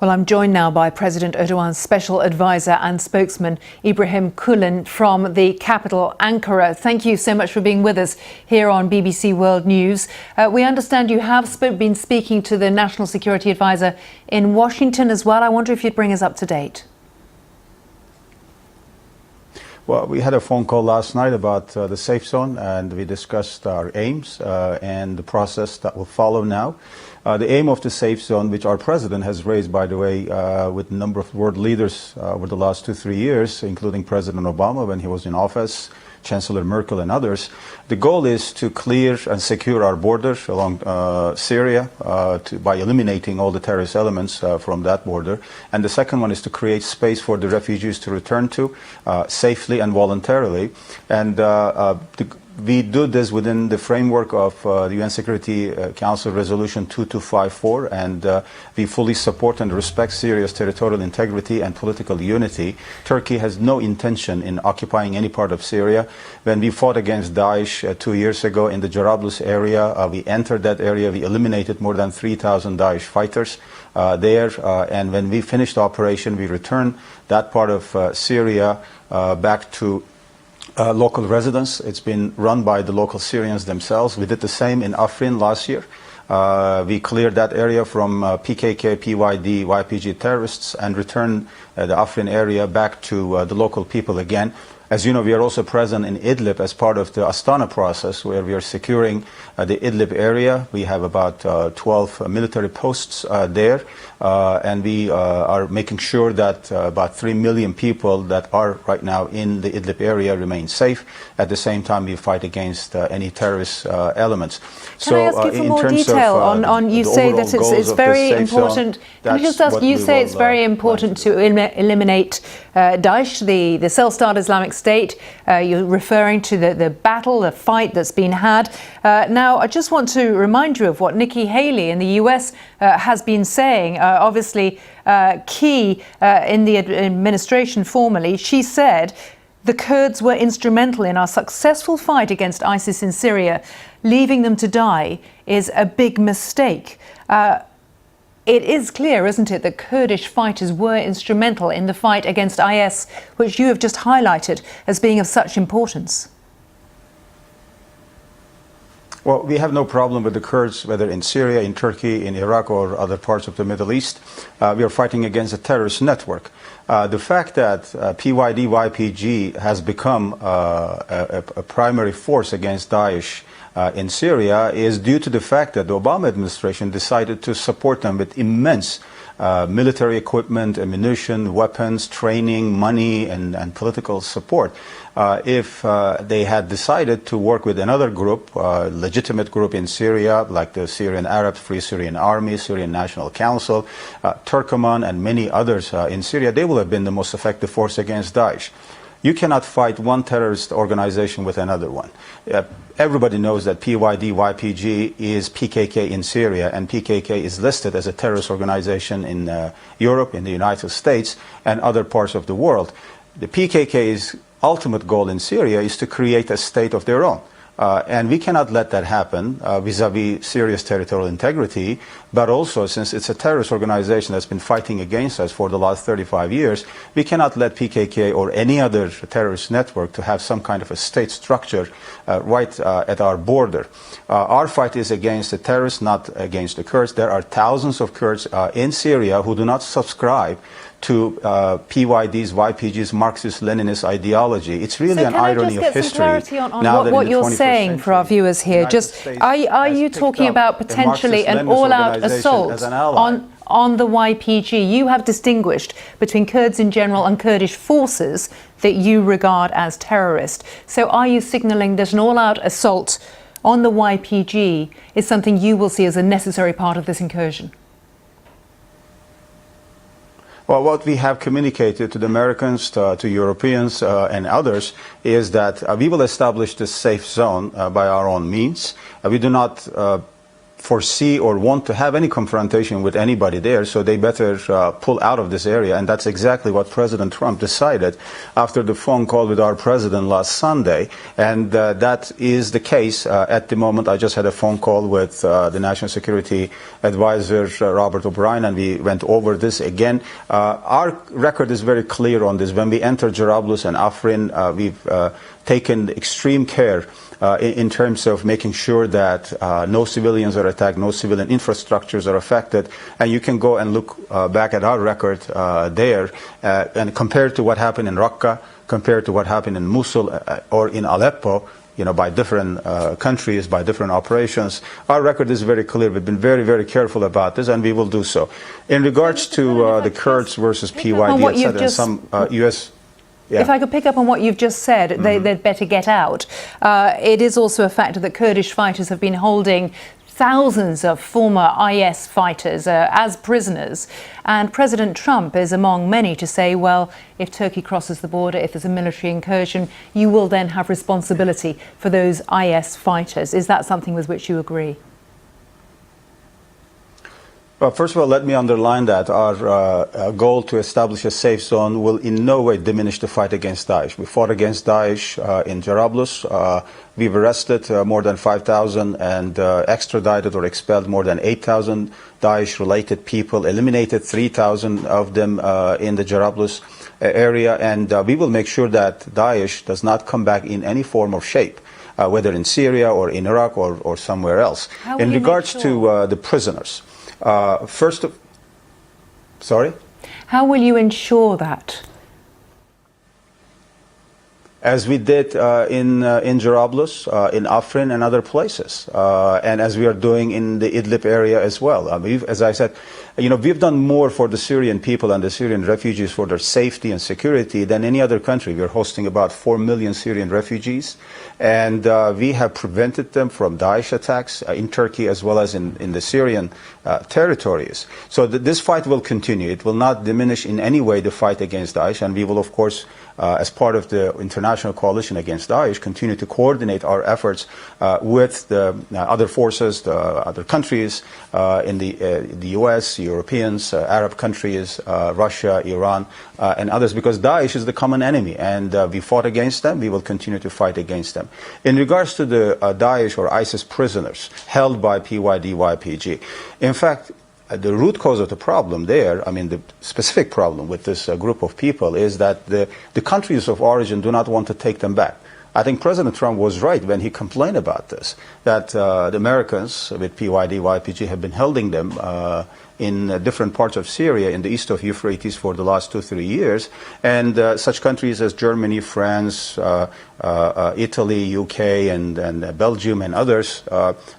Well, I'm joined now by President Erdogan's special advisor and spokesman, Ibrahim Kulen, from the capital, Ankara. Thank you so much for being with us here on BBC World News. We understand you have been speaking to the National Security Advisor in Washington as well. I wonder if you'd bring us up to date. Well, we had a phone call last night about the safe zone, and we discussed our aims and the process that will follow now. The aim of the safe zone, which our president has raised, by the way, with a number of world leaders over the last 2-3 years, including President Obama when he was in office, Chancellor Merkel and others. The goal is to clear and secure our border along Syria by eliminating all the terrorist elements from that border. And the second one is to create space for the refugees to return to safely and voluntarily. And we do this within the framework of the UN Security Council Resolution 2254, and we fully support and respect Syria's territorial integrity and political unity. Turkey has no intention in occupying any part of Syria. When we fought against Daesh 2 years ago in the Jarablus area, we entered that area, we eliminated more than 3,000 Daesh fighters there, and when we finished the operation, we returned that part of Syria back to local residents. It's been run by the local Syrians themselves. We did the same in Afrin last year. We cleared that area from PKK, PYD, YPG terrorists and returned the Afrin area back to the local people again. As you know, we are also present in Idlib as part of the Astana process, where we are securing the Idlib area. We have about 12 military posts there, and we are making sure that about 3 million people that are right now in the Idlib area remain safe. At the same time, we fight against any terrorist elements. Can I ask you for more detail on you say that it's very important. Can I just ask you say it's very important to eliminate Daesh, the self-styled Islamic State. You're referring to the battle, the fight that's been had. Now, I just want to remind you of what Nikki Haley in the US has been saying. Obviously, key in the administration formally, she said the Kurds were instrumental in our successful fight against ISIS in Syria. Leaving them to die is a big mistake. It is clear, isn't it, that Kurdish fighters were instrumental in the fight against IS, which you have just highlighted as being of such importance. Well, we have no problem with the Kurds, whether in Syria, in Turkey, in Iraq, or other parts of the Middle East. We are fighting against a terrorist network. The fact that PYD, YPG has become a primary force against Daesh in Syria is due to the fact that the Obama administration decided to support them with immense military equipment, ammunition, weapons, training, money, and political support. If they had decided to work with another group, legitimate group in Syria, like the Syrian Arab Free Syrian Army, Syrian National Council, Turkmen, and many others in Syria, they will have been the most effective force against Daesh. You cannot fight one terrorist organization with another one. Everybody knows that PYD, YPG is PKK in Syria, and PKK is listed as a terrorist organization in Europe, in the United States, and other parts of the world. The PKK's ultimate goal in Syria is to create a state of their own. And we cannot let that happen vis-à-vis Syria's territorial integrity, but also since it's a terrorist organization that's been fighting against us for the last 35 years, we cannot let PKK or any other terrorist network to have some kind of a state structure right at our border. Our fight is against the terrorists, not against the Kurds. There are thousands of Kurds in Syria who do not subscribe to PYD's, YPG's Marxist-Leninist ideology. It's really an irony of history. So can I just get some clarity on what you're saying for our viewers here? Just are you talking about potentially an all-out assault on the YPG? You have distinguished between Kurds in general and Kurdish forces that you regard as terrorist. So are you signalling that an all-out assault on the YPG is something you will see as a necessary part of this incursion? Well, what we have communicated to the Americans, to Europeans and others is that we will establish this safe zone by our own means. We do not foresee or want to have any confrontation with anybody there, so they better pull out of this area. And that's exactly what President Trump decided after the phone call with our president last Sunday. And that is the case at the moment. I just had a phone call with the National Security Advisor, Robert O'Brien, and we went over this again. Our record is very clear on this. When we enter Jarablus and Afrin, we've taken extreme care in terms of making sure that no civilians are attacked, no civilian infrastructures are affected. And you can go and look back at our record there and compare to what happened in Raqqa, compared to what happened in Mosul or in Aleppo, by different countries, by different operations. Our record is very clear. We've been very, very careful about this, and we will do so. In regards to the Kurds versus PYD, etc., and some U.S. Yeah. If I could pick up on what you've just said, they'd better get out. It is also a fact that Kurdish fighters have been holding thousands of former IS fighters as prisoners. And President Trump is among many to say, well, if Turkey crosses the border, if there's a military incursion, you will then have responsibility for those IS fighters. Is that something with which you agree? Well, first of all, let me underline that our goal to establish a safe zone will in no way diminish the fight against Daesh. We fought against Daesh in Jarablus. We've arrested more than 5,000 and extradited or expelled more than 8,000 Daesh-related people, eliminated 3,000 of them in the Jarablus area, and we will make sure that Daesh does not come back in any form or shape, whether in Syria or in Iraq or somewhere else. In regards to the prisoners, sorry? How will you ensure that? As we did in Jarablus, in Afrin and other places, and as we are doing in the Idlib area as well. As I said, we've done more for the Syrian people and the Syrian refugees for their safety and security than any other country. We're hosting about 4 million Syrian refugees, and we have prevented them from Daesh attacks in Turkey as well as in the Syrian territories. So this fight will continue. It will not diminish in any way the fight against Daesh, and we will, of course, as part of the international coalition against Daesh, continue to coordinate our efforts with the other forces, the other countries in the U.S., Europeans, Arab countries, Russia, Iran, and others, because Daesh is the common enemy, and we fought against them. We will continue to fight against them. In regards to the Daesh or ISIS prisoners held by PYD-YPG, in fact, the root cause of the problem there, the specific problem with this group of people is that the countries of origin do not want to take them back. I think President Trump was right when he complained about this, that the Americans with PYD-YPG have been holding them in different parts of Syria in the east of Euphrates for the last 2-3 years, and such countries as Germany, France, Italy, UK, and Belgium and others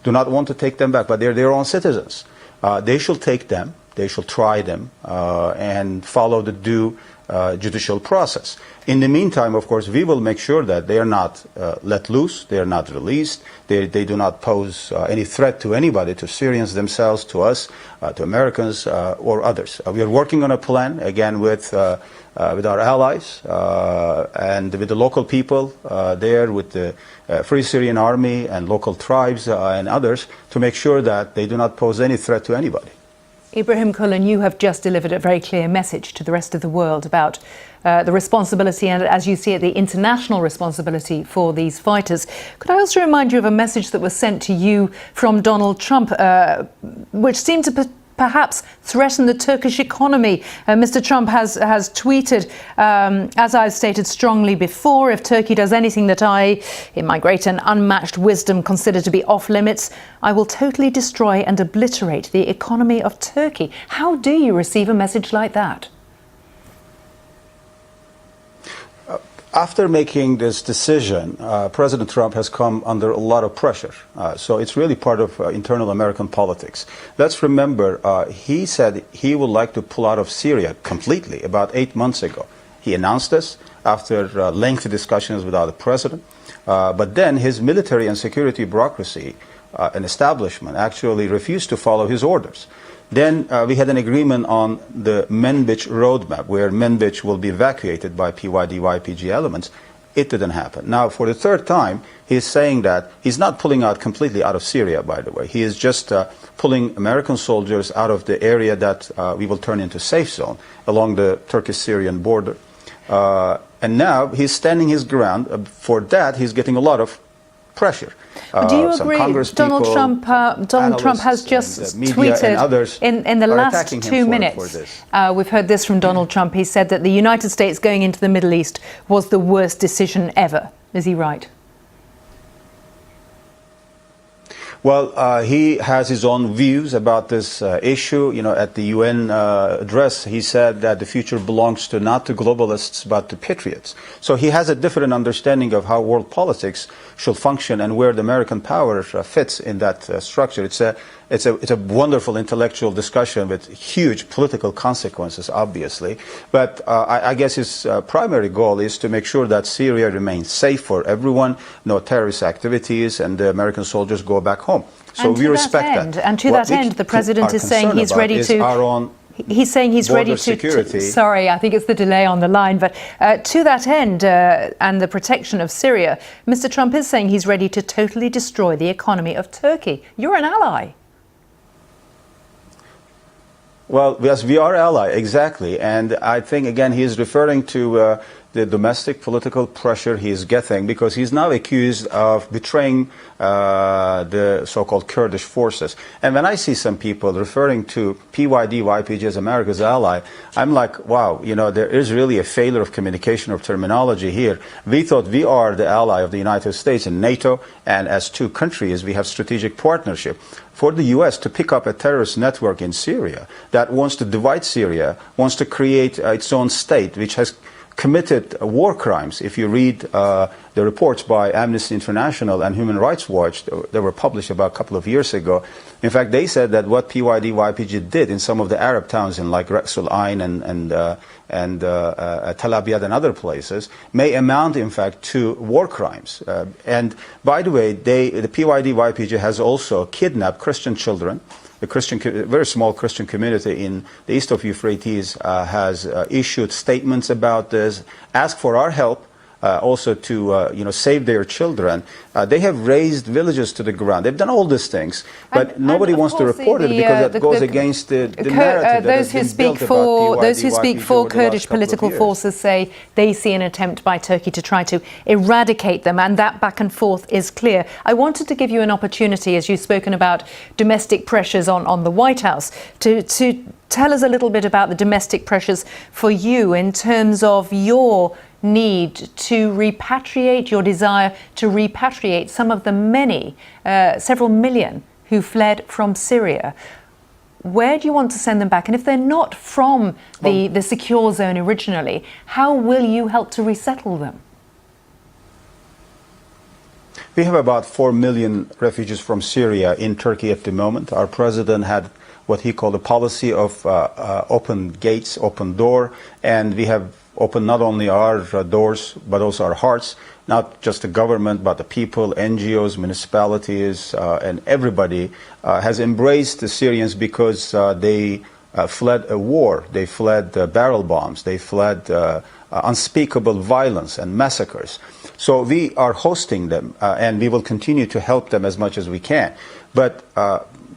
do not want to take them back, but they're their own citizens. They shall take them, they shall try them, and follow the due judicial process. In the meantime, of course, we will make sure that they are not let loose, they are not released, they do not pose any threat to anybody, to Syrians themselves, to us, to Americans, or others. We are working on a plan, again, with our allies and with the local people there, with the Free Syrian Army and local tribes and others, to make sure that they do not pose any threat to anybody. Ibrahim Kulan, you have just delivered a very clear message to the rest of the world about the responsibility and, as you see it, the international responsibility for these fighters. Could I also remind you of a message that was sent to you from Donald Trump, which seemed to perhaps threaten the Turkish economy? Mr. Trump has tweeted, as I've stated strongly before, if Turkey does anything that I, in my great and unmatched wisdom, consider to be off limits, I will totally destroy and obliterate the economy of Turkey. How do you receive a message like that? After making this decision, President Trump has come under a lot of pressure. So it's really part of internal American politics. Let's remember, he said he would like to pull out of Syria completely about 8 months ago. He announced this after lengthy discussions with the president. But then his military and security bureaucracy and establishment actually refused to follow his orders. Then we had an agreement on the Manbij roadmap, where Manbij will be evacuated by PYD-YPG elements It didn't happen. Now, for the third time, he's saying that he's not pulling out completely out of Syria, by the way. He is just pulling American soldiers out of the area that we will turn into safe zone along the Turkish-Syrian border. And now he's standing his ground. For that, he's getting a lot of pressure. Do you agree? Donald Trump has just tweeted in the last 2 minutes. We've heard this from Donald Trump. He said that the United States going into the Middle East was the worst decision ever. Is he right? Well, he has his own views about this issue. You know, at the UN address, he said that the future belongs to not to globalists but to patriots. So he has a different understanding of how world politics should function and where the American power fits in that structure. It's a wonderful intellectual discussion with huge political consequences, obviously. But I guess his primary goal is to make sure that Syria remains safe for everyone, no terrorist activities, and the American soldiers go back home. So we respect that. And to that end, the president is saying he's ready to... He's saying he's ready to... Sorry, I think it's the delay on the line. But to that end, and the protection of Syria, Mr. Trump is saying he's ready to totally destroy the economy of Turkey. You're an ally. Well, yes, we are ally, exactly. And I think, again, he is referring to the domestic political pressure he is getting because he's now accused of betraying the so-called Kurdish forces. And when I see some people referring to PYD-YPG as America's ally, I'm like, wow, you know, there is really a failure of communication or terminology here. We thought we are the ally of the United States and NATO, and as two countries, we have strategic partnership. For the U.S. to pick up a terrorist network in Syria that wants to divide Syria, wants to create its own state, which has committed war crimes. If you read the reports by Amnesty International and Human Rights Watch that were published about a couple of years ago, in fact, they said that what PYD-YPG did in some of the Arab towns in like Ras Al Ain and Tel Abyad and other places may amount, in fact, to war crimes. And by the way, the PYD-YPG has also kidnapped Christian children. The very small Christian community in the east of Euphrates has issued statements about this, asked for our help, also to save their children. They have razed villages to the ground. They've done all these things, but nobody wants to report it because that goes against the narrative those who speak for Kurdish political forces say they see an attempt by Turkey to try to eradicate them, and that back and forth is clear. I wanted to give you an opportunity, as you've spoken about domestic pressures on the White House, to tell us a little bit about the domestic pressures for you in terms of your need to repatriate, your desire to repatriate some of the several million who fled from Syria. Where do you want to send them back? And if they're not from the secure zone originally, how will you help to resettle them? We have about 4 million refugees from Syria in Turkey at the moment. Our president had what he called a policy of open gates, open door, and we have opened not only our doors but also our hearts, not just the government but the people, NGOs, municipalities, and everybody has embraced the Syrians because they fled a war, they fled barrel bombs, they fled unspeakable violence and massacres. So we are hosting them and we will continue to help them as much as we can. But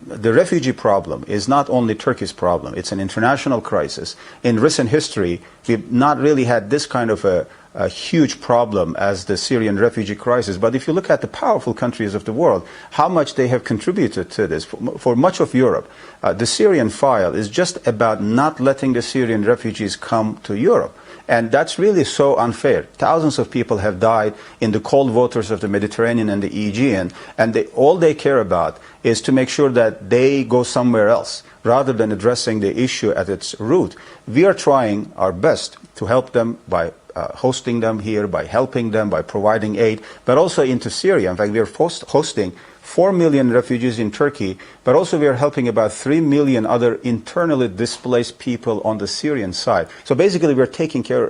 the refugee problem is not only Turkey's problem, it's an international crisis. In recent history, we've not really had this kind of a huge problem as the Syrian refugee crisis. But if you look at the powerful countries of the world, how much they have contributed to this. For much of Europe, the Syrian file is just about not letting the Syrian refugees come to Europe. And that's really so unfair. Thousands of people have died in the cold waters of the Mediterranean and the Aegean, and all they care about is to make sure that they go somewhere else, rather than addressing the issue at its root. We are trying our best to help them by hosting them here, by helping them, by providing aid, but also into Syria. In fact, we are hosting 4 million refugees in Turkey, but also we are helping about 3 million other internally displaced people on the Syrian side. So basically we're taking care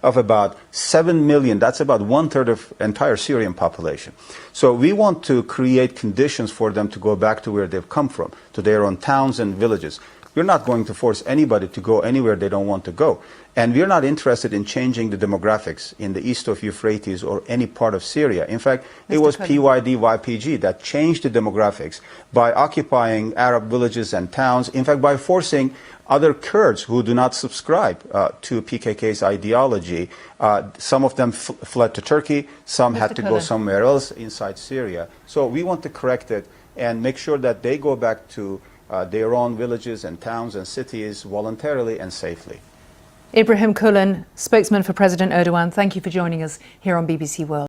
of about 7 million. That's about 1/3 of entire Syrian population. So we want to create conditions for them to go back to where they've come from, to their own towns and villages. We're not going to force anybody to go anywhere they don't want to go. And we're not interested in changing the demographics in the east of Euphrates or any part of Syria. In fact, it was PYD-YPG that changed the demographics by occupying Arab villages and towns, in fact, by forcing other Kurds who do not subscribe to PKK's ideology. Some of them fled to Turkey, some had to go somewhere else inside Syria. So we want to correct it and make sure that they go back to their own villages and towns and cities voluntarily and safely. Ibrahim Kulan, spokesman for President Erdogan, thank you for joining us here on BBC World.